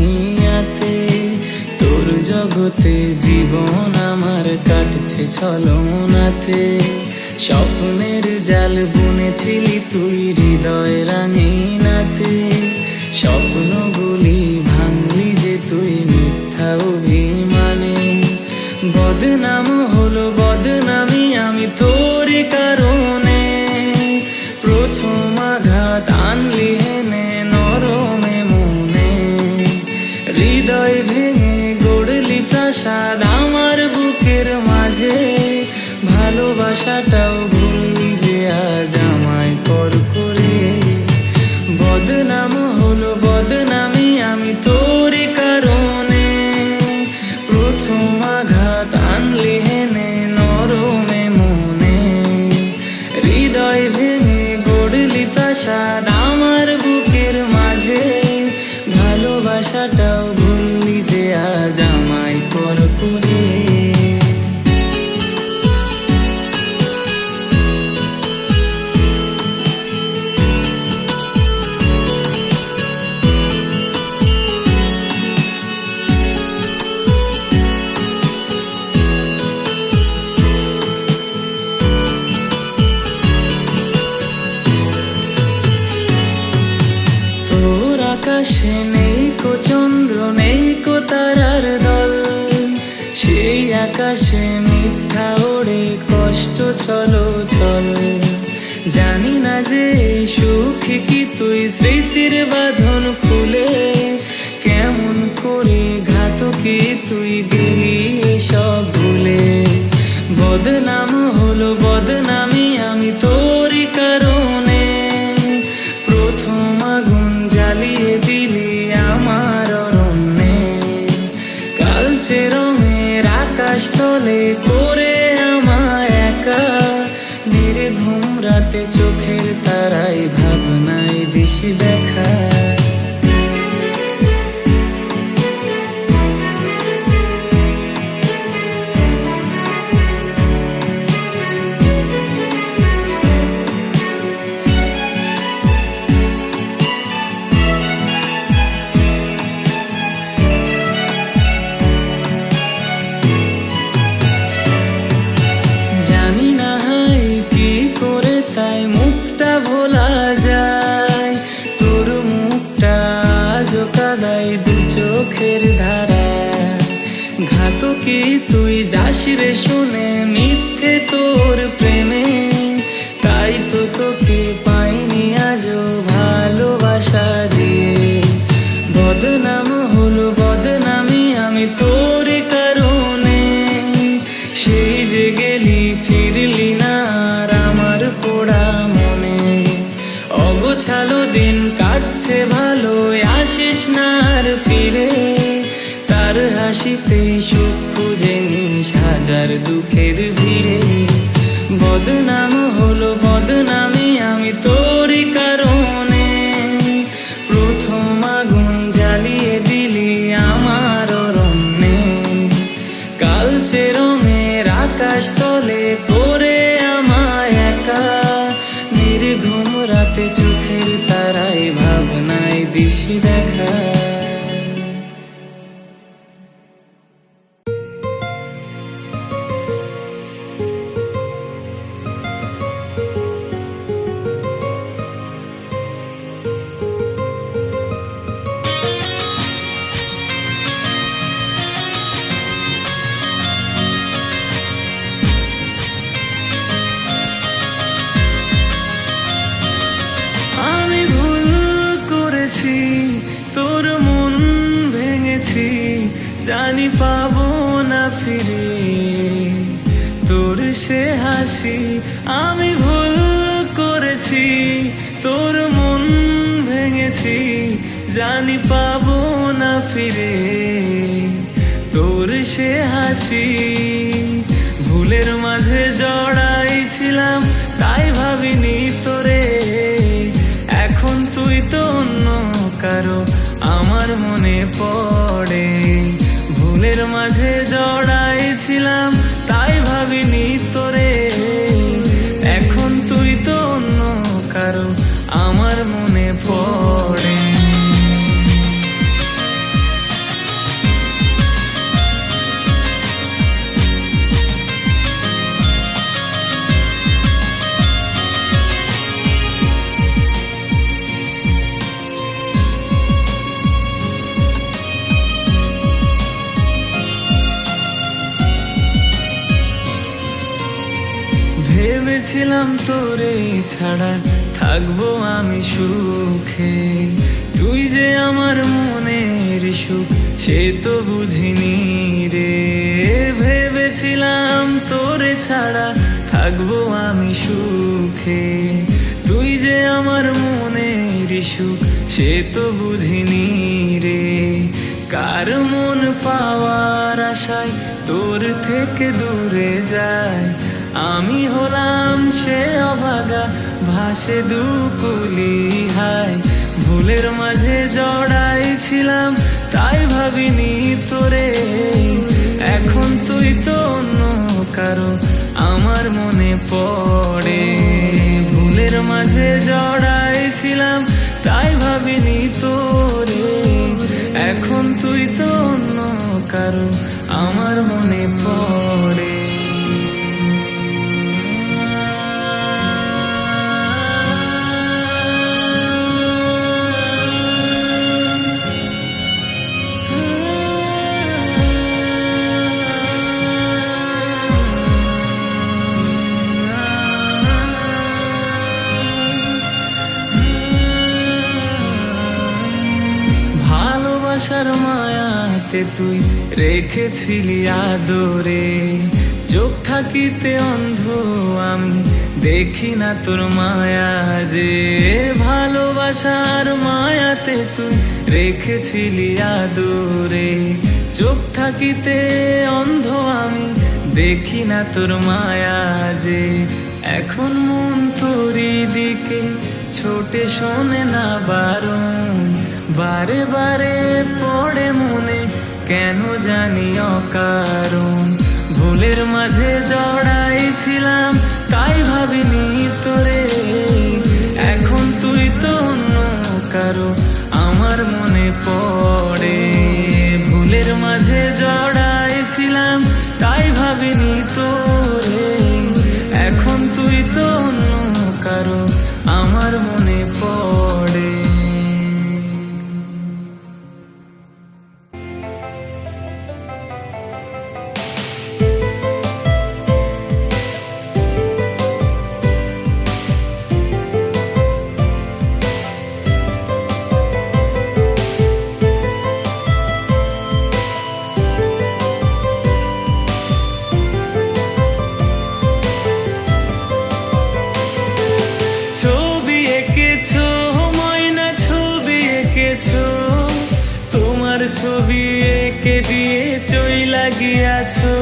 দুনিয়াতে। তোর জগতে জীবন আমার কাটছে ছলনাতে। স্বপ্নের জাল বুনেছিলি তুই হৃদয় রাঙিনাতে। স্বপ্নগুলি ভাঙলি যে তুই মিথ্যা অভিমানে। বদনাম হলো বদনামি আমি তোরই কারণে। প্রথম আঘাত আনলি হেনে নরমে মনে। হৃদয় ভেঙে গড়লি প্রাসাদ আমার বুকের মাঝে। ভালোবাসাটাও ভুললি যে আজ আমায় পর করে। বদনাম হলো বদনামি আমি তোরই কারণে। প্রথম আঘাত আনলি হেনে নরমে মনে। হৃদয় ভেঙে গড়লি প্রাসাদ আমার বুকের মাঝে। ভালোবাসাটাও ভুললি যে আজ আমায় পর করে। আকাশে নেই কো চন্দ্র নেই কো তারার দল। সেই আকাশে মিথ্যা ওড়ে কষ্ট ছলো ছল। জানি না যে সুখী কি তুই স্মৃতির বাঁধন খুলে। কেমন করে ঘাতকি তুই গেলি সব ভুলে। বদনাম হলো বদনামি আমি তোরই কারণে। প্রথম আগুন জ্বালিয়ে দিলি আমার অরণ্যে। কালচে রঙের আকাশ তলে করে আমায় একা। নির্ঘুম রাতে চোখের তারাই ভাবনায় দিশি দেখা। জানি না হাই কি করে তাই মুখটা ভোলা যায়। তোর মুখটা আজও কাদাই দু চোখের ধারা। ঘাতকি তুই যাস রে শুনে মিথ্যে তোর প্রেমে। তাই তো তোকে পাইনি আজও ভালোবাসা দিয়ে। বদনাম হলো বদনামি আমি তোর কারণে। সেই যে গেলি ফিরলি না আর আমার পোড়া মনে। অগোছালো দিন কাটছে ভালো আসিস না আর ফিরে। তার হাসিতে সুখ খুঁজে নিস হাজার দুঃখের ভিড়ে। বদনাম হলো বদনামি আমি তোরই কারণে। প্রথম আগুন জ্বালিয়ে দিলি আমার অরণ্যে। কালচে রঙের আকাশ তলে করে আমায় একা। নির্ঘুম রাতে চোখের তারাই ভাবনায় দিশি দেখা। তোর মন ভেঙেছি জানি পাবো না ফিরে। তোর সে হাসি আমি ভুল করেছি। তোর মন ভেঙেছি জানি পাবো না ফিরে। তোর সে হাসি ভুলের মাঝে জড়াই ছিলাম তাই ভাবিনি তোরে। এখন তুই তো অন্য কারো আমার মনে পড়ে। ভুলের মাঝে জড়াই ছিলাম তাই ভাবিনি তোরে। এখন তুই তো অন্য কারো আমার মনে পড়ে। ভেবেছিলাম তোরে ছাড়া থাকবো আমি সুখে, তুই যে আমার মনের সুখ সে তো বুঝিনি রে। ভেবেছিলাম তোরে ছাড়া থাকবো আমি সুখে, তুই যে আমার মনের সুখ সে তো বুঝিনি রে। কার মন পাওয়ার আশায় তোর থেকে দূরে যায়, আমি হলাম সে অভাগা ভাসে দুকুলি হায়। ভুলের মাঝে জড়াইছিলাম তাই ভাবিনি তোরে, এখন তুই তো অন্য কারো আমার মনে পড়ে। ভুলের মাঝে জড়াইছিলাম তাই ভাবিনি তোরে, এখন তুই তো অন্য কারো আমার মনে পড়ে। ভালোবাসার মায়াতে তুই রেখেছিলি আদরে, চোখ থাকিতে অন্ধ আমি দেখি না তোর মায়া যে। ভালোবাসার মায়াতে তুই রেখেছিলি আদরে, চোখ থাকিতে অন্ধ আমি দেখি না তোর মায়া যে। এখন মন তোরি দিকে ছোটে শোনে না বারণ, বারে বারে পড়ে মনে কেন জানি অকারণ। ভুলের মাঝে জড়াইছিলাম তাই ভাবিনি তোরে, এখন তুই তো অন্য কারো আমার মনে পড়ে। ভুলের মাঝে জড়াইছিলাম তাই ভাবিনি তোরে, এখন তুই তো অন্য কারো আমার মনে পড়ে। ছবি এঁকেছো ময়না, ছবি এঁকেছো, তোমার ছবি এঁকে দিয়ে চইলা গিয়াছো।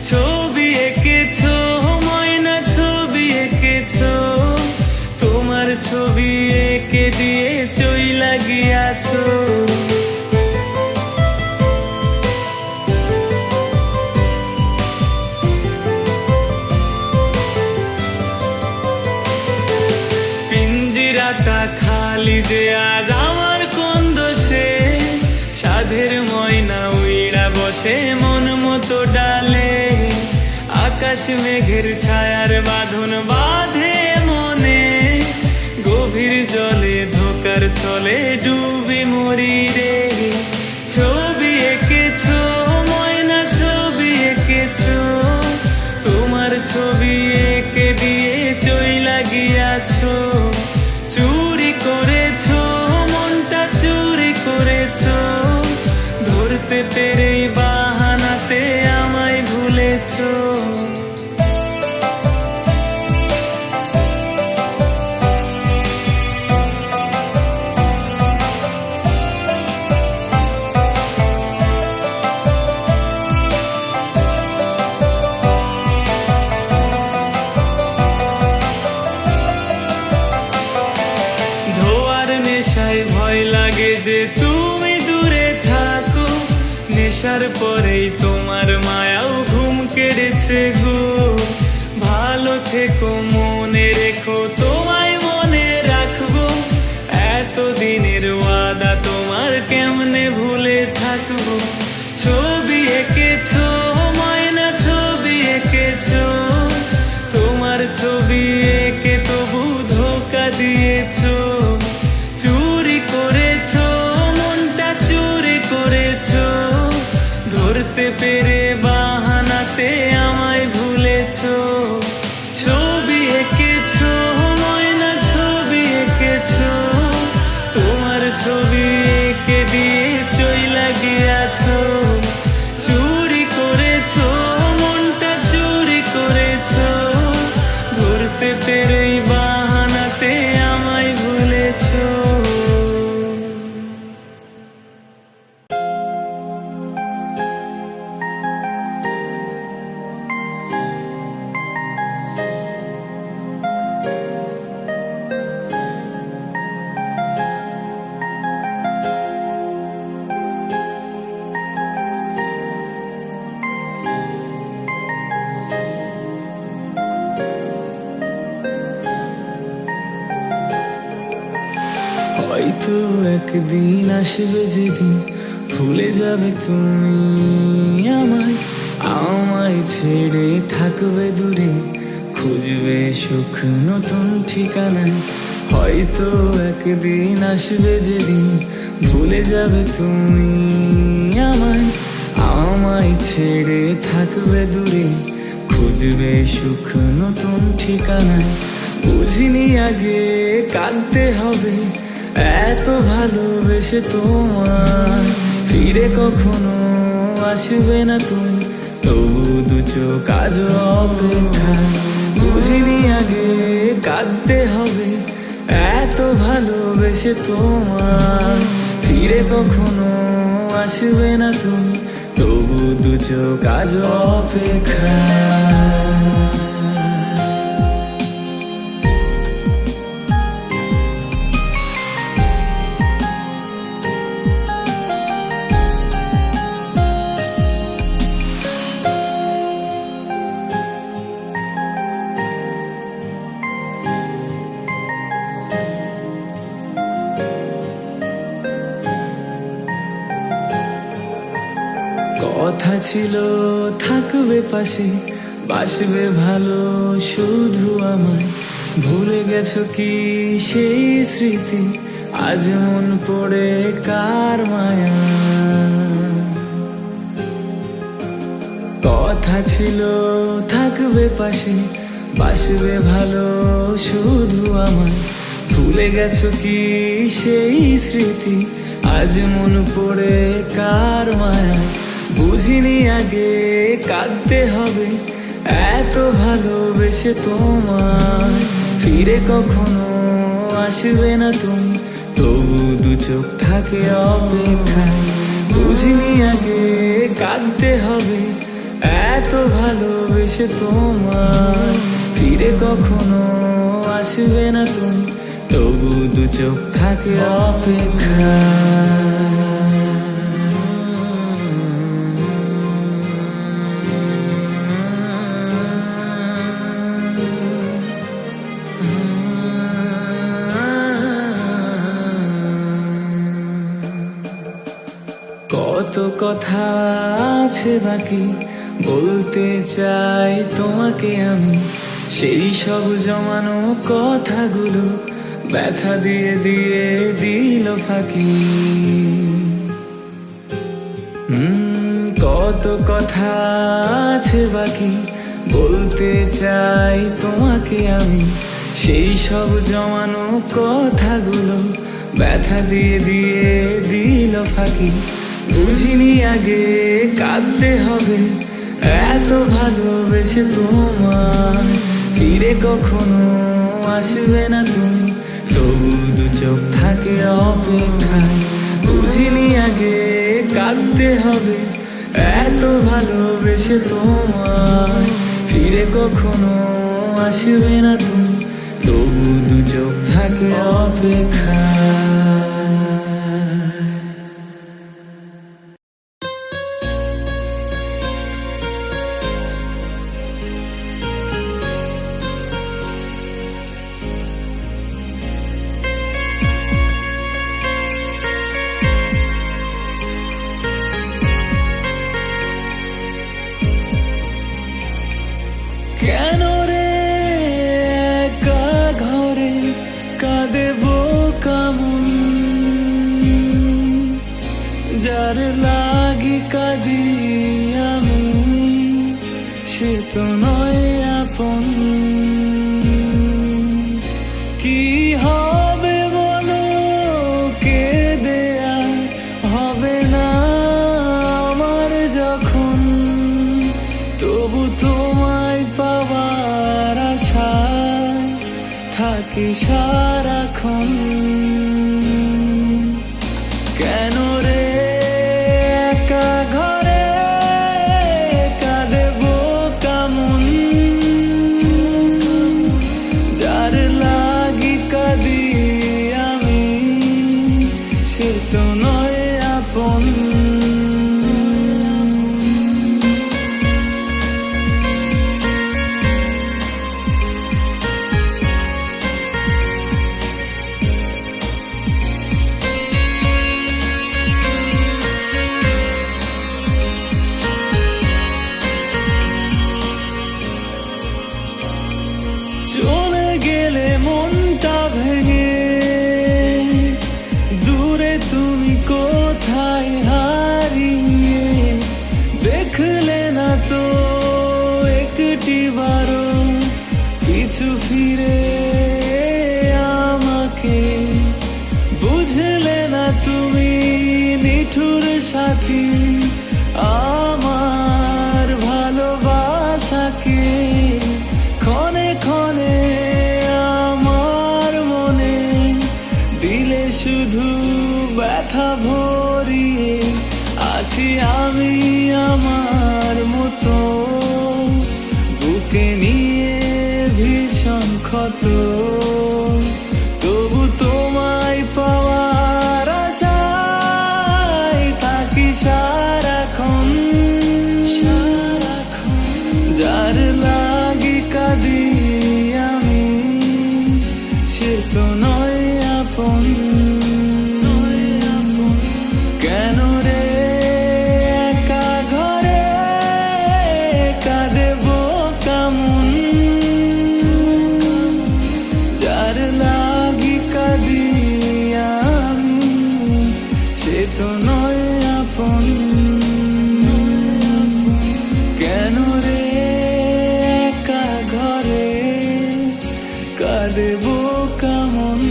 ছবি এঁকেছো ময়না, ছবি এঁকেছো, তোমার ছবি এঁকে দিয়ে চইলা গিয়াছো। পিঞ্জিরাটা খালি যে আজ আমার কোন দোষে, সাধের ময়না উইড়া বসে মন মতো ডালে। আকাশ মেঘের ছায়ার বাঁধন বাঁধে মনে, গভীর জলে ধোকার ছলে ডুবি মরি রে। ছবি এঁকেছো ময়না, ছবি এঁকেছো, তোমার ছবি এঁকে দিয়ে চইলা গিয়াছো। চুরি করেছো মনটা, চুরি করেছো, ধরতে পেরেই বাহানাতে আমায় ভুলেছো। নেশায় ভয় লাগে যে তুমি দূরে থাকো, নেশার পরেই তোমার মায়াও ঘুম কেড়েছে গো। ভালো থেকো মনে রেখো, তোমায় মনে রাখবো, এতদিনের ওয়াদা তোমার কেমনে ভুলে থাকবো। ছবি এঁকেছো ময়না, ছবি এঁকেছো, তোমার ছবি এঁকে তবু ধোকা দিয়েছো। চুরি করেছো মনটা, চুরি করেছো, ধরতে পেরে বাহানাতে আমায় ভুলেছো। ছবি গিয়েছো, চুরি করেছো, মনটা চুরি করেছো, ধরতে পেরেই বাহানাতে আমায় ভুলেছো। হয়তো একদিন আসবে যেদিন ভুলে যাবে তুমি আমায়, আমায় ছেড়ে থাকবে দূরে, খুঁজবে সুখ নতুন ঠিকানায়। হয়তো একদিন আসবে যেদিন ভুলে যাবে তুমি আমায়, আমায় ছেড়ে থাকবে দূরে, খুঁজবে সুখ নতুন ঠিকানায়। বুঝিনি আগে কাঁদতে হবে, এত ভালোবেসে তোমার ফিরে কখনো আসবে না তুমি, তবু দু চোখ আজ অপেক্ষা। বুঝিনি আগে কাঁদতে হবে, এত ভালোবেসে তোমার ফিরে কখনো আসবে না তুমি, তবু দু চোখ আজ অপেক্ষা। কথা ছিল থাকবে পাশে, বাসবে ভালো শুধু আমায়, ভুলে গেছো কি সেই স্মৃতি, আজ মন পড়ে কার মায়া। কথা ছিল থাকবে পাশে, বাসবে ভালো শুধু আমায়, ভুলে গেছো কি সেই স্মৃতি, আজ মন পড়ে কার মায়া। বুঝিনি আগে কাঁদতে হবে, এত ভালোবেসে তোমায় ফিরে কখনো আসবে না তুমি, তবু দু চোখ থাকে অপেক্ষায়। বুঝিনি আগে কাঁদতে হবে, এত ভালোবেসে তোমায় ফিরে কখনো আসবে না তুমি, তবু দু চোখ থাকে অপেক্ষায়। কত কথা আছে বাকি, বলতে চাই তোমাকে আমি, সেই সব জমানো কথাগুলো ব্যথা দিয়ে দিয়ে দিল ফাঁকি। কত কথা আছে বাকি, বলতে চাই তোমাকে আমি, সেই সব জমানো কথাগুলো ব্যথা দিয়ে দিয়ে দিল ফাঁকি। বুঝিনি আগে কাঁদতে হবে, এত ভালোবেসে তোমার ফিরে কখনো আসবে না তুমি, তবু দু চোখ থাকে অপেক্ষায়। বুঝিনি আগে কাঁদতে হবে, এত ভালোবেসে তোমার ফিরে কখনো আসবে না তুমি, তবু দু চোখ থাকে অপেক্ষায়। কেন রে একা ঘরে কাঁদে কামুন, যার লাগি কাঁদি আমি সে তো নয় আপন। কি হবে বলো কেঁদে আর হবে না যখন, তবু তোমায় পাওয়ার আশায় থাকি সারাক্ষণ। কেন রে একা ঘরে কাঁদে বোকা মন, যার লাগি কাঁদি আমি সে তো নয় আপন। চলে গেলে মনটা ভেঙে, দূরে তুমি কোথায় হারিয়ে, দেখলে না তো একটি বারো পিছু ফিরে আমাকে, বুঝলে না তুমি নিঠুর সাথী আমার ভালোবাসাকে। ক্ষণে ক্ষণে আমার মনে দিলে শুধু ব্যথা ভরিয়ে, আছি আমি আমার মতো বুকে নিয়ে ভীষণ ক্ষত। তবু তোমায় পাওয়ার আশায় থাকি সারাক্ষণ, যার লাগি কাঁদি আমি সে তো নয় আপন। কেন রে একা ঘরে কাঁদে বোকা মন, যার লাগি কাঁদি আমি সে তো নয় আপন। কেন রে একা ঘরে কাঁদে বোকা মন,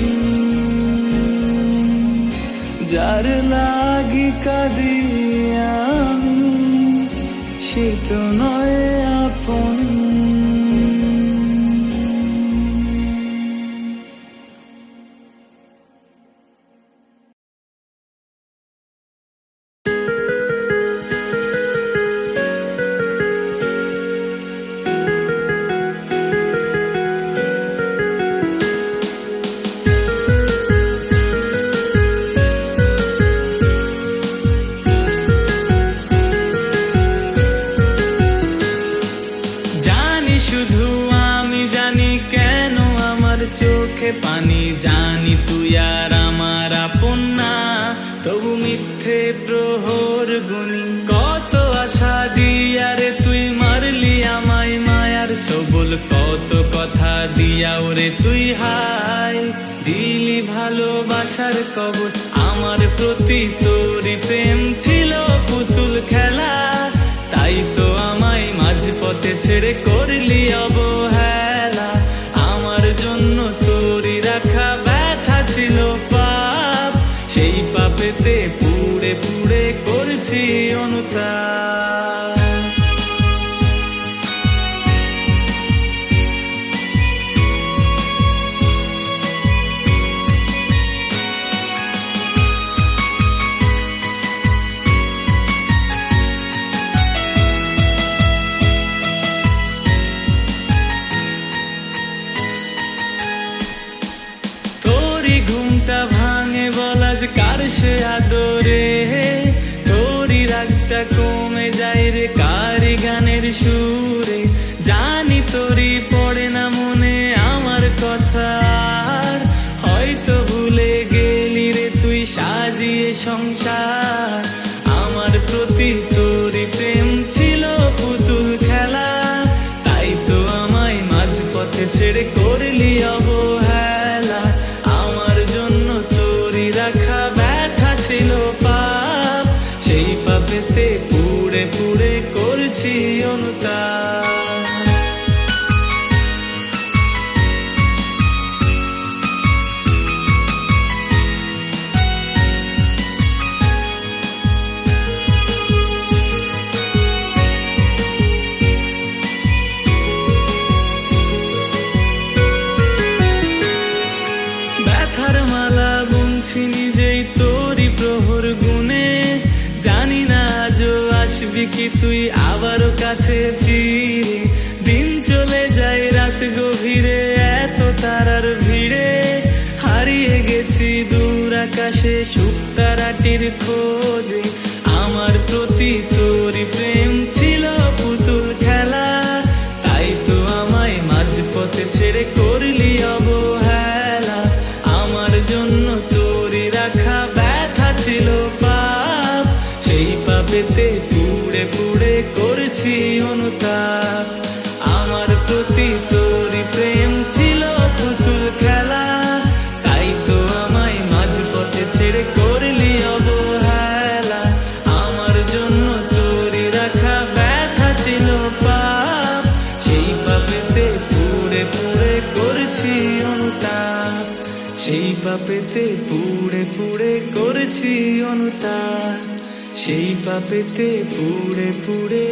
যার লাগি কাঁদি আমি সে তো নয় আপন। শুধু আমি জানি কেন আমার চোখে পানি, জানি তুই আর আমার আপন না, তবু মিথ্যে প্রহর গুনি। কত আশা দিয়া রে তুই মারলি আমায় মায়ার ছবল, কত কথা দিয়া ওরে তুই হাই দিলি ভালোবাসার কবর। আমার প্রতি তোরই প্রেম ছিল পুতুল খেলা, তাই তো আমায় মাঝপথে ছেড়ে করলি অবহেলা। আমার জন্য তোরই রাখা ব্যথা ছিল পাপ, সেই পাপেতে পুড়ে পুড়ে করছি অনুতাপ। ঘুমটা ভাঙে বলা যে কার সে আদরে, তোরই রাগটা কমে যায় রে কারি গানের সুরে। জানি তোরই পড়ে না মনে আমার কথা, হয়তো ভুলে গেলি রে তুই সাজিয়ে সংসার। আমার প্রতি তোরই প্রেম ছিল পুতুল খেলা, তাই তো আমায় মাঝপথে ছেড়ে করলি অবহেলা। আমার জন্য তোরই রাখা ব্যথা ছিল পাপ, সেই পাপেতে পুড়ে পুড়ে করছি অনুতাপ। আসবি কি তুই আবারও কাছে ফিরে? দিন চলে যায় রাত গভীরে, এত তারার ভিড়ে হারিয়ে গেছি দূর আকাশে শুকতারাটির খোঁজে। আমার প্রতি তোরই প্রেম ছিল পুতুল খেলা, তাই তো আমায় মাঝপথে ছেড়ে করলি অবহেলা। আমার জন্য তোরই রাখা ব্যথা ছিল পাপ, সেই পাপেতে পুড়ে পুড়ে করেছি অনুতাপ। আমার প্রতি তোরই প্রেম ছিল পুতুল খেলা, তাই তো আমায় মাঝপথে ছেড়ে করলি অবহেলা। আমার জন্য তোরই রাখা ব্যথা ছিল পাপ, সেই পাপেতে পুড়ে পুড়ে করেছি অনুতাপ। সেই পাপেতে পুড়ে পুড়ে করেছি অনুতাপ, সেই পাপেতে পুড়ে পুড়ে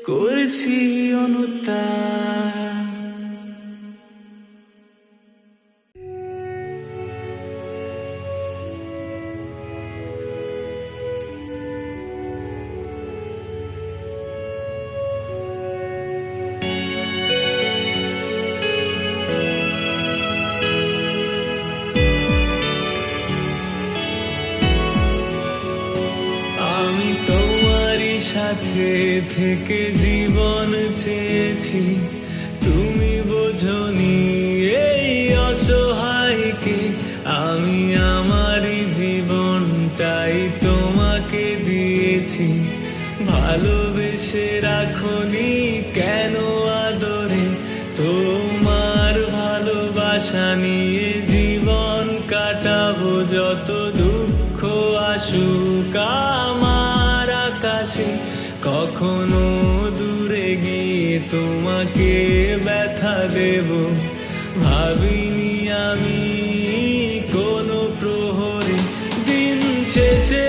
করেছি অনুতাপ। আমি তোমারই সাথে থেকে জীবন চেয়েছি, তুমি বোঝনি এই অসহায়কে। আমি আমারই জীবনটাই তোমাকে দিয়েছি, ভালোবেসে রাখনি কেন আদরে? তোমার ভালোবাসা নিয়ে জীবন কাটাবো, যত দুঃখ আসুক আমার আকাশে। কখনো দূরে গিয়ে তোমাকে ব্যথা দেব, ভাবিনি আমি কোনো প্রহরে। দিন শেষে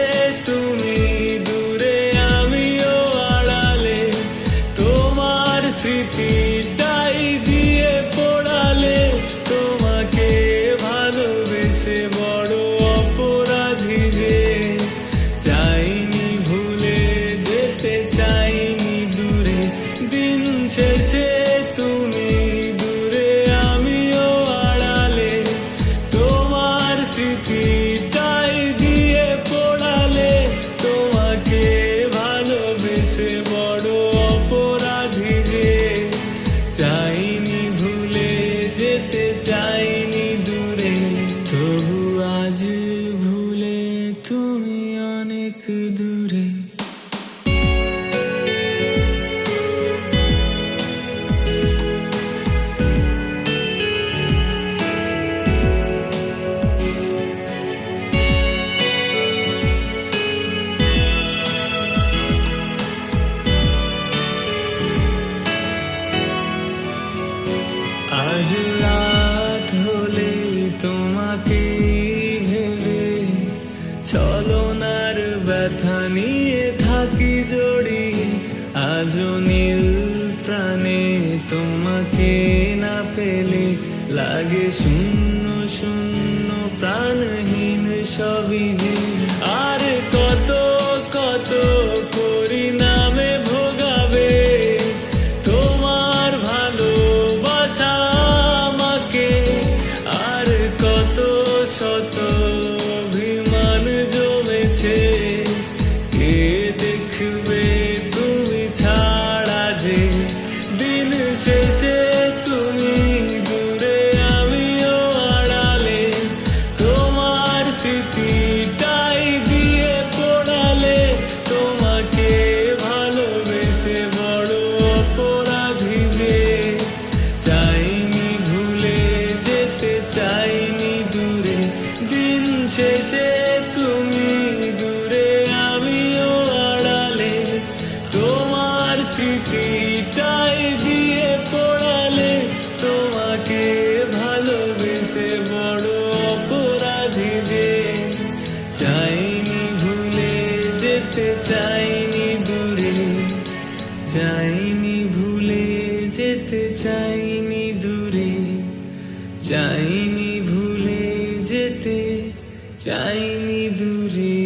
তুমি দূরে আমিও আড়ালে, তোমার স্মৃতিটাই দিয়ে পড়ালে। তোমাকে ভালোবেসে বড় অপরাধী যে, চাইনি ভুলে যেতে চাইনি দূরে। দিন শেষে তুমি দূরে আমিও আড়ালে, তোমার স্মৃতিটাই দিয়ে পড়ালে। তোমাকে ভালোবেসে বড় অপরাধী যে, চাইনি ভুলে যেতে চাইনি দূরে। তবু আজ ভুলে তুমি অনেক দূরে। আজ রাত হলে তোমাকে ভেবে, ছলনার ব্যথা নিয়ে থাকি জড়িয়ে। আজও নীল প্রাণে তোমাকে না পেলে লাগে শূন্য শূন্য প্রাণহীন সবই যে। আর কত কত করি নামে ভোগাবে তোমার ভালোবাসা আমাকে। আর কত শত অভিমান জমেছে, কে দেখবে তুমি ছাড়া যে। দিন শেষে তুমি দূরে আমিও আড়ালে, তোমার স্মৃতিটাই দিয়ে পড়ালে। তোমাকে ভালোবেসে বড় অপরাধী যে, চাইনি ভুলে যেতে চাইনি দূরে। দিন শেষে তুমি দূরে আমিও আড়ালে, তোমার স্মৃতিটাই দিয়ে পড়ালে। তোমাকে ভালোবেসে বড় অপরাধী যে, চাইনি ভুলে যেতে চাইনি দূরে। চাইনি ভুলে যেতে চাইনি দূরে, চাইনি ভুলে যেতে চাইনি দূরে।